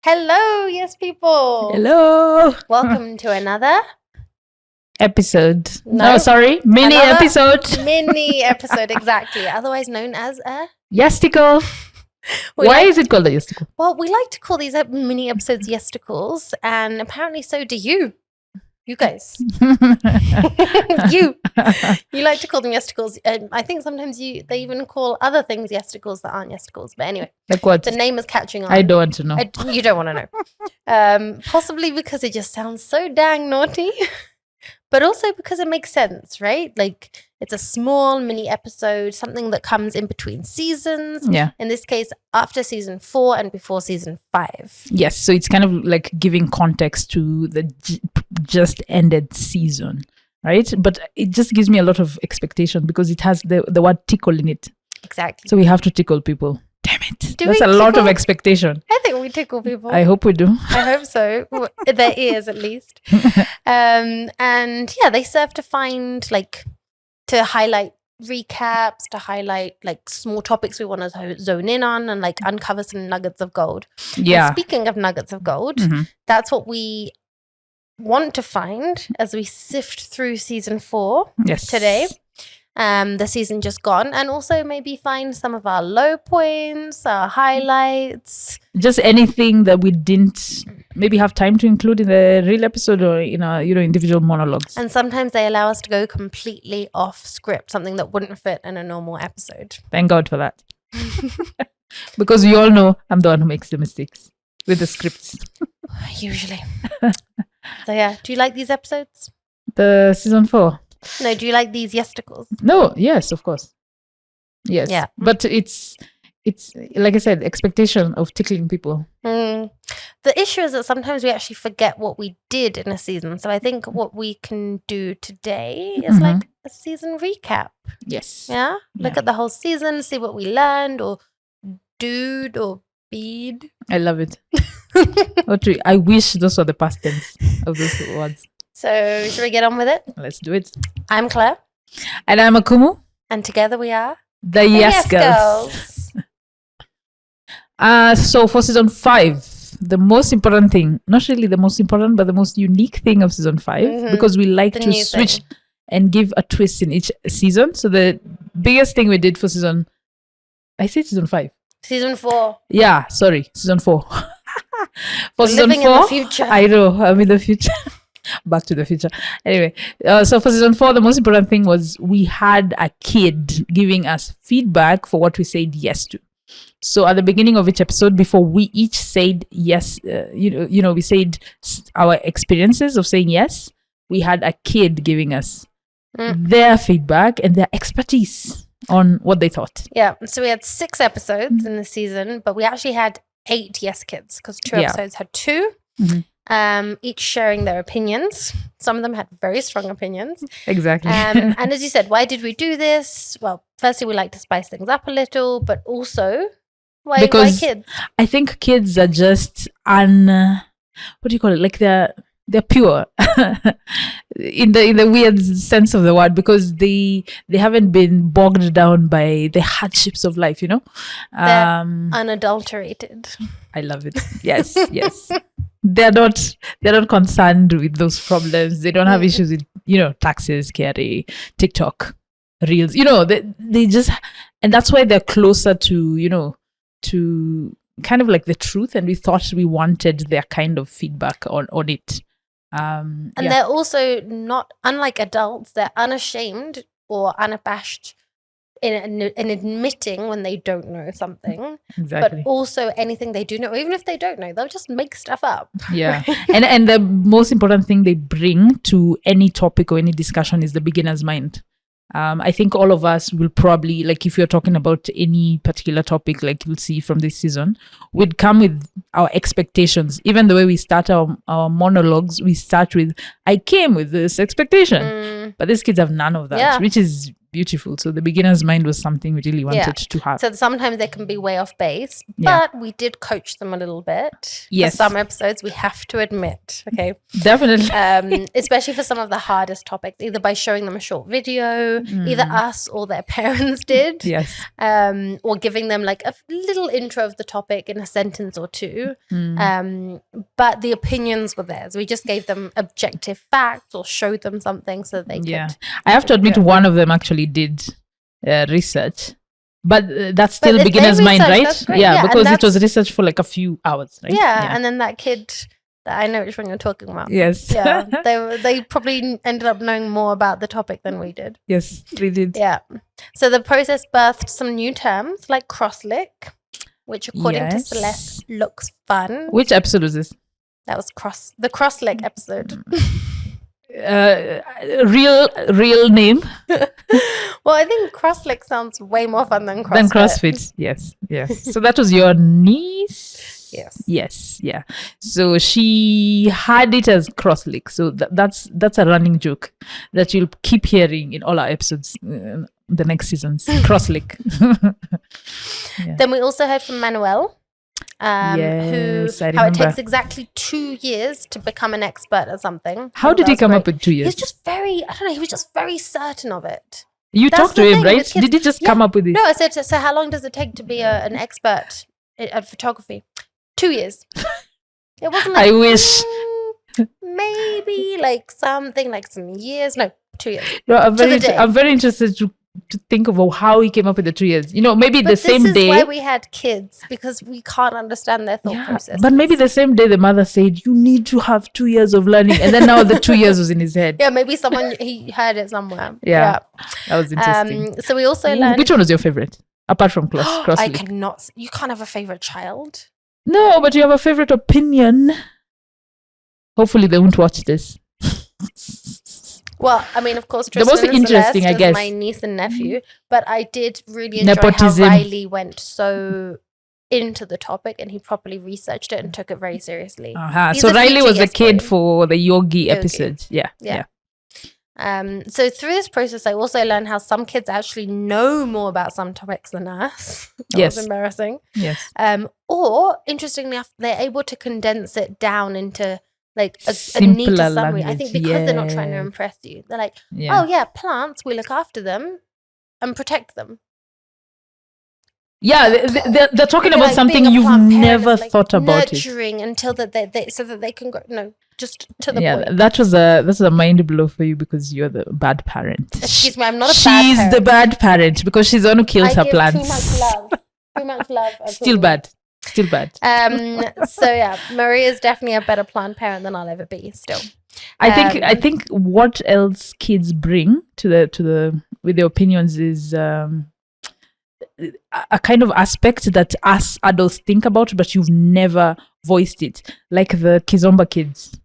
Hello, yes, people. Hello. Welcome to another Episode. No. Mini Another episode. mini episode, exactly. Otherwise known as a Yesticle. Why is it called a Yesticle? Well, we like to call these mini episodes Yesticles, and apparently so do you. You guys. You like to call them Yesticles. And I think sometimes they even call other things Yesticles that aren't Yesticles. But anyway. Like what? The name is catching on. I don't want to know. You don't want to know. Possibly because it just sounds so dang naughty. But also because it makes sense, right? Like it's a small mini episode, something that comes in between seasons. Yeah. In this case, after season 4 and before season 5. Yes. So it's kind of like giving context to the just ended season, right? But it just gives me a lot of expectation because it has the word tickle in it. Exactly. So we have to tickle people. Damn it. Do That's we a lot of tickle? expectation. I think we tickle people. I hope we do. I hope so. Their ears, at least. And yeah, they serve to highlight recaps, to highlight like small topics we want to zone in on and like uncover some nuggets of gold. Yeah. And speaking of nuggets of gold, that's what we want to find as we sift through season 4 today. The season just gone, and also maybe find some of our low points, our highlights, just anything that we didn't maybe have time to include in the real episode or in our individual monologues. And sometimes they allow us to go completely off script, something that wouldn't fit in a normal episode. Thank God for that. Because we all know I'm the one who makes the mistakes with the scripts. Usually. So yeah, do you like these episodes? The season 4. No, do you like these Yesticles? No, yes, of course. Yes. Yeah. But it's like I said, expectation of tickling people. The issue is that sometimes we actually forget what we did in a season. So I think what we can do today is like a season recap. Yes. Yeah? Look at the whole season, see what we learned or dude or bead. I love it. I wish those were the past tense of those words. So should we get on with it? Let's do it. I'm Claire. And I'm Akumu. And together we are the Yes Girls. So for season 5, the most important thing, not really the most important, but the most unique thing of season 5, because we like to switch and give a twist in each season. So the biggest thing we did for season 5. Season 4. Yeah, sorry, season 4. For We're season living 4, in the future. I know, I'm in the future. Back to the future. Anyway, so for season 4, the most important thing was we had a kid giving us feedback for what we said yes to. So at the beginning of each episode, before we each said yes, we said our experiences of saying yes, we had a kid giving us their feedback and their expertise on what they thought. Yeah, so we had 6 episodes in the season, but we actually had 8 yes kids because 2 episodes had 2. Each sharing their opinions. Some of them had very strong opinions. Exactly. And as you said, why did we do this? Well, firstly, we like to spice things up a little, but also, why kids? I think kids are just what do you call it? Like they're pure in the weird sense of the word, because they haven't been bogged down by the hardships of life, They're unadulterated. I love it. Yes. They're not concerned with those problems. They don't have issues with, taxes, KRA, TikTok, Reels. They just, and that's why they're closer to, to kind of like the truth. And we thought we wanted their kind of feedback on it. And they're also not, unlike adults, they're unashamed or unabashed in admitting when they don't know something. Exactly. But also anything they do know, even if they don't know, they'll just make stuff up. Yeah. and the most important thing they bring to any topic or any discussion is the beginner's mind. I think all of us will probably, like if you're talking about any particular topic, like you'll see from this season, we'd come with our expectations. Even the way we start our monologues, we start with, I came with this expectation. But these kids have none of that, which is beautiful. So the beginner's mind was something we really wanted to have. So sometimes they can be way off base, but we did coach them a little bit. Yes. For some episodes, we have to admit, okay? Definitely. Especially for some of the hardest topics, either by showing them a short video, either us or their parents did. Yes. Or giving them like a little intro of the topic in a sentence or two. But the opinions were theirs. We just gave them objective facts or showed them something so they could. I have to admit, one of them actually did research, but that's still beginner's mind, right? Yeah, because it was research for like a few hours, right? Yeah, and then that kid, I know which one you're talking about. Yes. Yeah, they probably ended up knowing more about the topic than we did. Yes, we did. Yeah. So the process birthed some new terms like cross-lick, which according to Celeste looks fun. Which episode was this? That was the cross-lick episode. Real name. Well, I think cross-lick sounds way more fun than CrossFit. Yes. So that was your niece. Yes. Yeah. So she had it as cross-lick. So that's a running joke that you'll keep hearing in all our episodes, the next seasons. Cross-lick. Then we also heard from Manuel. How it takes exactly 2 years to become an expert at something. How did he come up with 2 years? He was just very certain of it. You talked to him, right? Did he just come up with it? No, I said, so how long does it take to be an expert at photography? 2 years. It wasn't like, I wish. Maybe like something like some years. No, 2 years. No, I'm very interested to think of how he came up with the 2 years. Maybe the same day. This is why we had kids, because we can't understand their thought process. But maybe the same day the mother said, you need to have 2 years of learning. And then now the 2 years was in his head. Yeah, maybe he heard it somewhere. Yeah. That was interesting. So we also learned. Which one was your favorite? Apart from CrossFit. You can't have a favorite child. No, but you have a favorite opinion. Hopefully they won't watch this. Well, I mean, of course, Tristan the most interesting, Celeste I guess, my niece and nephew, but I did really enjoy Nepotism. How Riley went so into the topic and he properly researched it and took it very seriously. So Riley was the kid for the Yogi episode. Yeah. So through this process, I also learned how some kids actually know more about some topics than us. That was embarrassing. Yes. Or interestingly enough, they're able to condense it down into like a neater summary. Language. I think because they're not trying to impress you. They're like, oh yeah, plants, we look after them and protect them. Yeah, they're talking about something you've never thought about. Nurturing until that so that they can grow. No, just to the point. Yeah, that's a mind blow for you because you're the bad parent. Excuse me, I'm not a bad parent. She's the bad parent because she's the one who kills her plants. Too much love. Still bad. So yeah, Maria's definitely a better planned parent than I'll ever be. Still, I think what else kids bring to the with their opinions is a kind of aspect that us adults think about, but you've never voiced it. Like the Kizomba kids,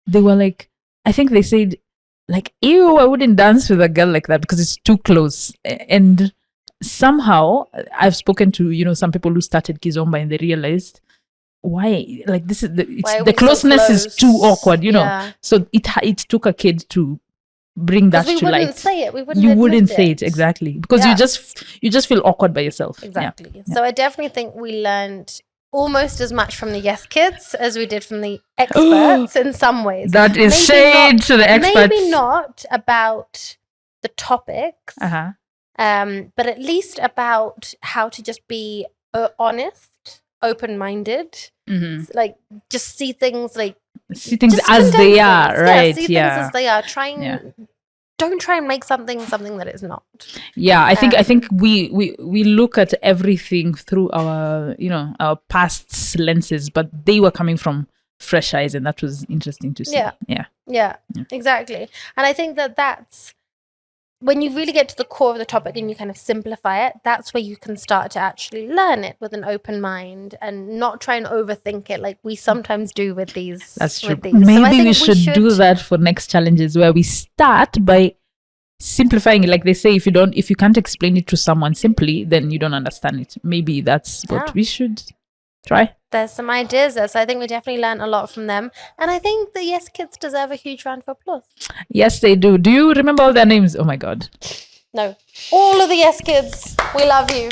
they were like, I think they said like, "Ew, I wouldn't dance with a girl like that because it's too close." And somehow I've spoken to some people who started Kizomba and they realized why, like, this is the closeness so is too awkward, so it took a kid to bring that to light. We wouldn't say it. You wouldn't say it exactly because you just feel awkward by yourself. Exactly. Yeah. So I definitely think we learned almost as much from the Yes Kids as we did from the experts in some ways. That is shade to the experts. Maybe not about the topics. But at least about how to just be honest, open-minded, like just see things as they are, right? See things as they are. Don't try and make something that it's not. Yeah, I think we look at everything through our our past lenses, but they were coming from fresh eyes, and that was interesting to see. Yeah, exactly. And I think that's when you really get to the core of the topic and you kind of simplify it, that's where you can start to actually learn it with an open mind and not try and overthink it like we sometimes do with these. That's true. Maybe we should do that for next challenges where we start by simplifying it. Like they say, if you can't explain it to someone simply, then you don't understand it. Maybe that's what we should try. There's some ideas there. So I think we definitely learned a lot from them. And I think the Yes Kids deserve a huge round of applause. Yes, they do. Do you remember all their names? Oh my God. No. All of the yes kids, we love you.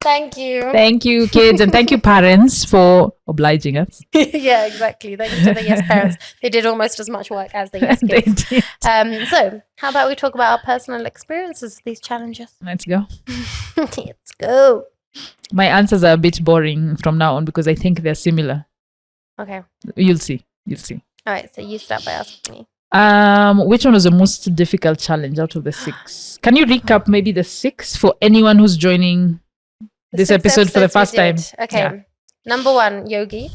Thank you. Thank you, kids, and thank you, parents, for obliging us. Yeah, exactly. Thank you to the yes parents. They did almost as much work as the yes kids. They did. So, how about we talk about our personal experiences with these challenges? Let's go. Let's go. My answers are a bit boring from now on because I think they're similar. Okay. You'll see. All right, so you start by asking me. Which one was the most difficult challenge out of the 6? Can you recap maybe the 6 for anyone who's joining this episode for the first time? Okay. Yeah. Number 1, Yogi.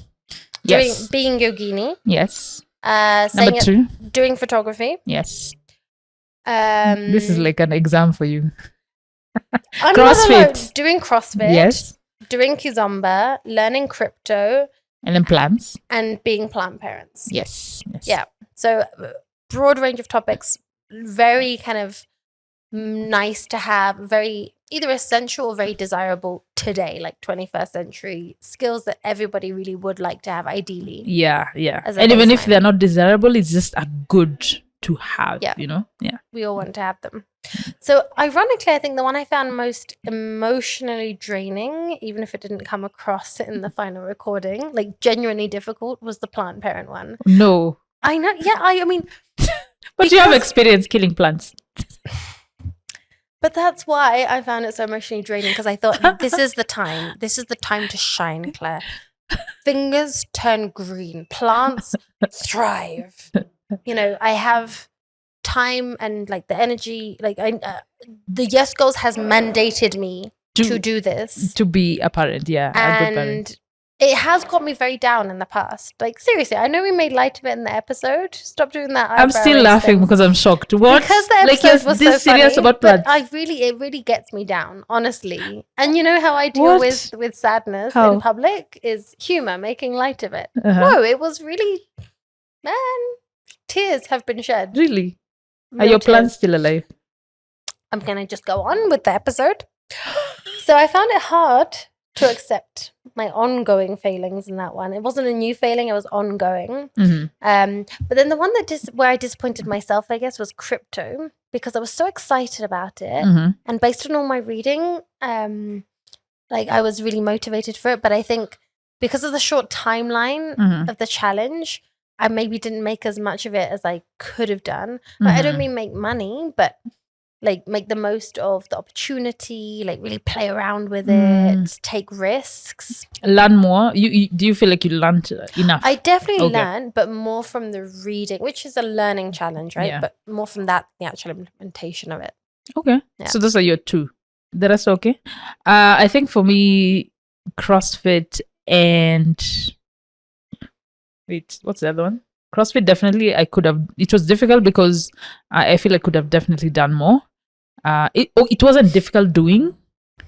Yes. Being yogini. Yes. Number 2. Doing photography. Yes. This is like an exam for you. CrossFit. No. Doing CrossFit. Yes. Doing Kizomba. Learning crypto. And then plants. And being plant parents. Yes. Yeah. So broad range of topics. Very kind of nice to have. Very either essential or very desirable today, like 21st century skills that everybody really would like to have ideally. Yeah. And even if they're not desirable, it's just a good to have, you know? Yeah. We all want to have them. So ironically, I think the one I found most emotionally draining, even if it didn't come across in the final recording, like genuinely difficult, was the plant parent one. No. I know. Yeah, I mean. But you have experience killing plants. But that's why I found it so emotionally draining, because I thought, this is the time. This is the time to shine, Claire. Fingers turn green. Plants thrive. You know, I have time and like the energy. Like the Yes Girls has mandated me to do this. To be a parent, yeah. A good parent. It has got me very down in the past. Like, seriously, I know we made light of it in the episode. Stop doing that. I'm still laughing because I'm shocked. What? Because the episode was so serious funny, about plants. But it really gets me down, honestly. And you know how I deal with sadness in public is humor, making light of it. No, it was really, man, tears have been shed. Really? Are your plants still alive? I'm going to just go on with the episode. So I found it hard to accept my ongoing failings in that one. It wasn't a new failing, it was ongoing. But then the one where I disappointed myself, I guess, was crypto, because I was so excited about it. And based on all my reading, like I was really motivated for it. But I think because of the short timeline of the challenge, I maybe didn't make as much of it as I could have done. Like, I don't mean make money, but like make the most of the opportunity, like really play around with it, take risks. Learn more? Do you feel like you learned enough? I definitely learned, but more from the reading, which is a learning challenge, right? Yeah. But more from that, the actual implementation of it. Okay. Yeah. So those are your 2. The rest are okay? I think for me, CrossFit and... Wait, what's the other one? CrossFit, definitely I could have... It was difficult because I feel I could have definitely done more. It wasn't difficult doing.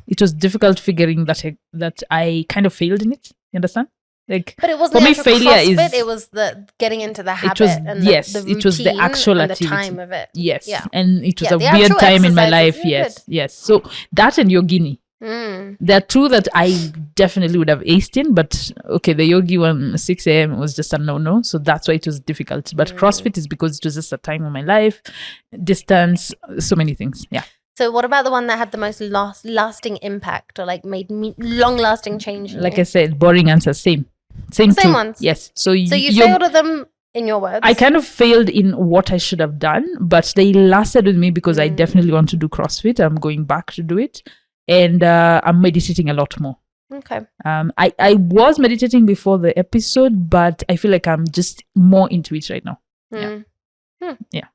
It was difficult figuring that I kind of failed in it. You understand? Like, but it wasn't for me, failure CrossFit, it was the getting into the habit and the routine, it was the actual and activity. The time of it. Yes, yeah. And it was a weird time in my life. Yes. So that and yogini. There are 2 that I definitely would have aced in, but okay, the yogi one, 6 a.m. was just a no. So that's why it was difficult. But CrossFit is because it was just a time of my life, distance, so many things. Yeah. So what about the one that had the most lasting impact, or like made long-lasting change? Like I said, boring answer, same ones. Yes. So you failed at them, in your words. I kind of failed in what I should have done, but they lasted with me because I definitely want to do CrossFit. I'm going back to do it. And I'm meditating a lot more. Okay. I was meditating before the episode, but I feel like I'm just more into it right now. Yeah.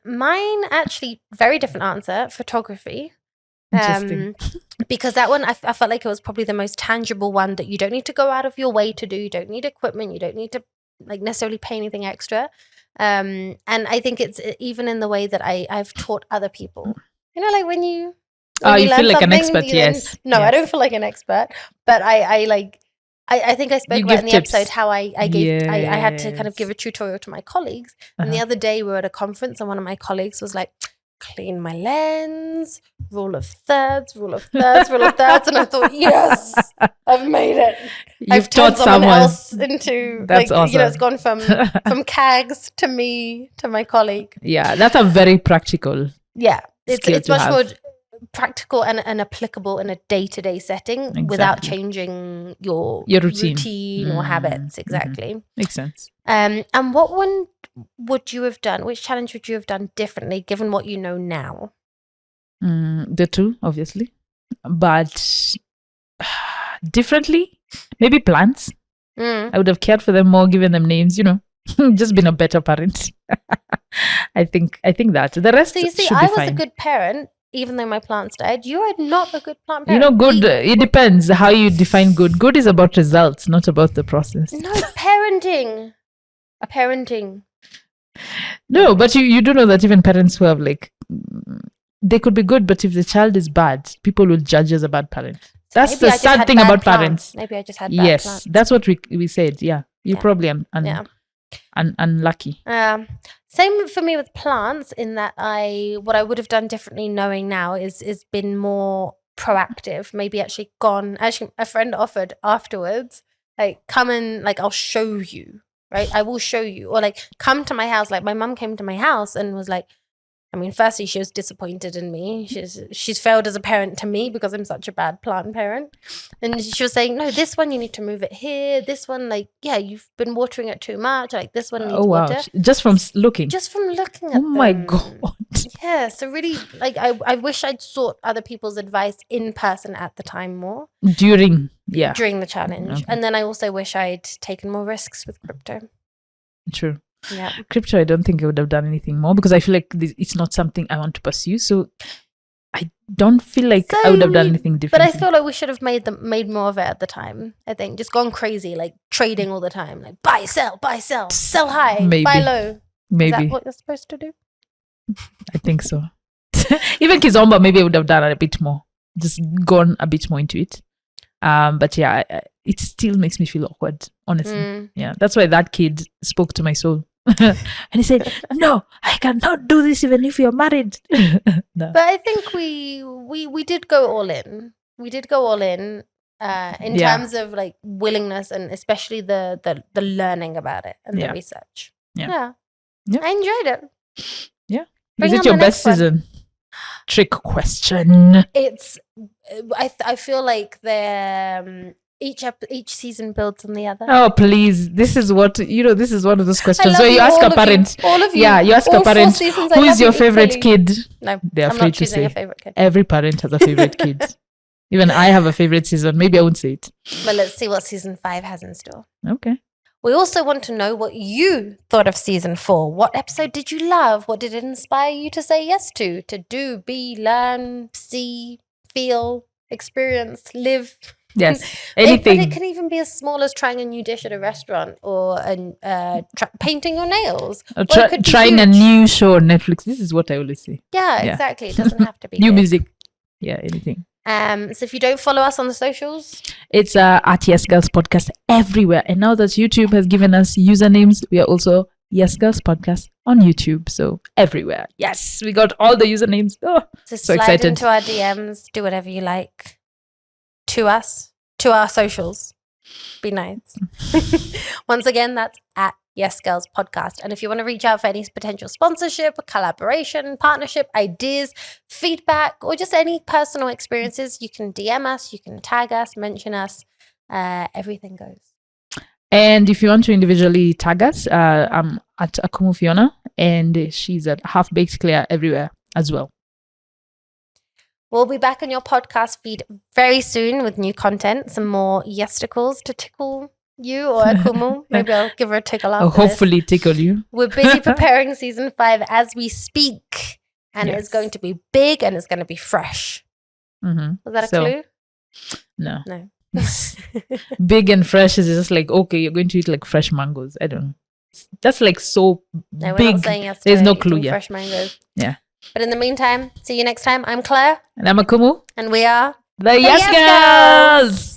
Mine actually very different answer. Photography. Interesting. Because that one I felt like it was probably the most tangible one that you don't need to go out of your way to do. You don't need equipment. You don't need to like necessarily pay anything extra. And I think it's even in the way that I've taught other people. You know, like when you feel like an expert, yes. No, yes. I don't feel like an expert, but I think I spoke about in the episode how I had to kind of give a tutorial to my colleagues. And the other day we were at a conference and one of my colleagues was like, clean my lens, rule of thirds. And I thought, yes, I've made it. I've taught someone else into, that's awesome. You know, it's gone from Kagz to me to my colleague. Yeah, that's a very practical. Yeah. It's much more practical and applicable in a day-to-day setting without changing your routine or habits. Exactly. Makes sense. And what one would you have done? Which challenge would you have done differently given what you know now? The two, obviously. But differently, maybe plants. I would have cared for them more, given them names, just been a better parent. I think that. The rest should be fine. I was a good parent, even though my plants died. You are not a good plant parent. Good, it depends how you define good. Good is about results, not about the process. No, parenting. No, but you do know that even parents who have they could be good, but if the child is bad, people will judge as a bad parent. That's the sad thing about parents. Maybe I just had bad plants. That's what we said. Yeah, you probably unlucky. Same for me with plants, in that what I would have done differently knowing now is been more proactive. Maybe actually a friend offered afterwards, come and I'll show you, right? I will show you, or come to my house. My mum came to my house and was firstly, she was disappointed in me. She's failed as a parent to me because I'm such a bad plant parent. And she was saying, no, this one you need to move it here. This one, you've been watering it too much. This one needs water. Just from looking? Just from looking at them. Oh my God. Yeah, so really, I wish I'd sought other people's advice in person at the time more. During the challenge. Okay. And then I also wish I'd taken more risks with crypto. True. Yeah, crypto, I don't think I would have done anything more because I feel like it's not something I want to pursue. So I don't feel like I would have done anything different. But I feel like we should have made more of it at the time. I think just gone crazy, trading all the time, buy, sell, sell high, buy low. Maybe. Is that what you're supposed to do? I think so. Even Kizomba, maybe I would have done it a bit more, just gone a bit more into it. But yeah, it still makes me feel awkward, honestly. Yeah, that's why that kid spoke to my soul. And he said, no, I cannot do this even if you're married. No. But I think we did go all in. We did go all in terms of willingness, and especially the learning about it and the research. Yeah. I enjoyed it. Yeah. Is it your best season? Trick question. It's I feel like the each season builds on the other. Oh please, this is what this is one of those questions where you ask a parent. All of you. Yeah, you ask a parent, who is your favorite kid? No, they're afraid to say. A favorite kid. Every parent has a favorite kid. Even I have a favorite season. Maybe I won't say it. But let's see what season 5 has in store. Okay. We also want to know what you thought of season 4. What episode did you love? What did it inspire you to say yes to do, be, learn, see, feel, experience, live? Yes, anything. It can even be as small as trying a new dish at a restaurant, or painting your nails. Or trying a new show on Netflix. This is what I always say. Yeah, exactly. It doesn't have to be new music. Yeah, anything. So if you don't follow us on the socials, it's at Yes Girls Podcast everywhere. And now that YouTube has given us usernames, we are also Yes Girls Podcast on YouTube. So everywhere. Yes, we got all the usernames. Oh, so excited. Slide into our DMs. Do whatever you like. To us, to our socials. Be nice. Once again, that's at Yes Girls Podcast. And if you want to reach out for any potential sponsorship, collaboration, partnership, ideas, feedback, or just any personal experiences, you can DM us, you can tag us, mention us. Everything goes. And if you want to individually tag us, I'm at Akumu Fiona, and she's at Half Baked Claire everywhere as well. We'll be back on your podcast feed very soon with new content, some more Yesticles to tickle you or Akumu. Maybe I'll give her a tickle after hopefully this. Tickle you. We're busy preparing season 5 as we speak, and it's going to be big and it's going to be fresh. Mm-hmm. Was that a clue? No. Big and fresh is just okay, you're going to eat fresh mangoes. I don't know. That's so no, big. We're not saying yes to There's no clue yet. Fresh mangoes. Yeah. But in the meantime, see you next time. I'm Claire. And I'm Akumu. And we are the Yes Girls!